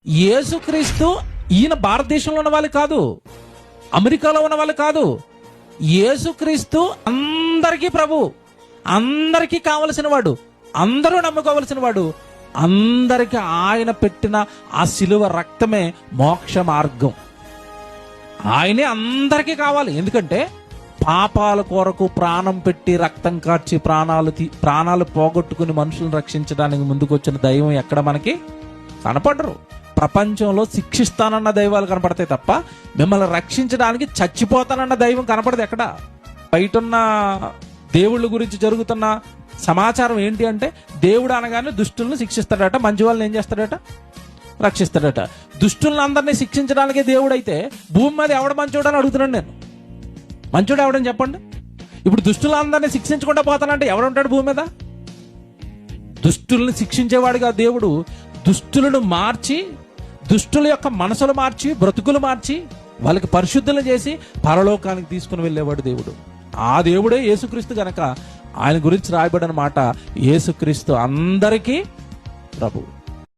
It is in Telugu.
యేసుక్రీస్తు ఈయన భారతదేశంలో ఉన్న వాళ్ళు కాదు, అమెరికాలో ఉన్న వాళ్ళు కాదు. యేసుక్రీస్తు అందరికీ ప్రభు, అందరికీ కావలసిన వాడు, అందరూ నమ్ముకోవలసిన వాడు. అందరికి ఆయన పెట్టిన ఆ శిలువ రక్తమే మోక్ష మార్గం. ఆయనే అందరికీ కావాలి. ఎందుకంటే పాపాల కొరకు ప్రాణం పెట్టి రక్తం కార్చి ప్రాణాలు పోగొట్టుకుని మనుషులను రక్షించడానికి ముందుకు వచ్చిన దైవం ఎక్కడ మనకి కనపడరు. ప్రపంచంలో శిక్షిస్తానన్న దైవాలు కనపడతాయి తప్ప మిమ్మల్ని రక్షించడానికి చచ్చిపోతానన్న దైవం కనపడదు ఎక్కడ. బయటున్న దేవుళ్ళ గురించి జరుగుతున్న సమాచారం ఏంటి అంటే, దేవుడు అనగానే దుష్టులను శిక్షిస్తాడట, మంచి వాళ్ళని ఏం చేస్తాడట, రక్షిస్తాడట. దుష్టులను అందరినీ శిక్షించడానికే దేవుడు అయితే భూమి మీద ఎవడ మంచోడు అని అడుగుతున్నాను నేను. మంచోడు ఎవడని చెప్పండి. ఇప్పుడు దుష్టులందరినీ శిక్షించకుండా పోతానంటే ఎవడుంటాడు భూమి మీద? దుష్టుల్ని శిక్షించేవాడుగా దేవుడు దుష్టులను మార్చి, దుష్టుల యొక్క మనసులు మార్చి, బ్రతుకులు మార్చి, వాళ్ళకి పరిశుద్ధులు చేసి పరలోకానికి తీసుకుని వెళ్ళేవాడు దేవుడు. ఆ దేవుడే యేసుక్రీస్తు గనక ఆయన గురించి రాయబడిన మాట, యేసుక్రీస్తు అందరికీ ప్రభువు.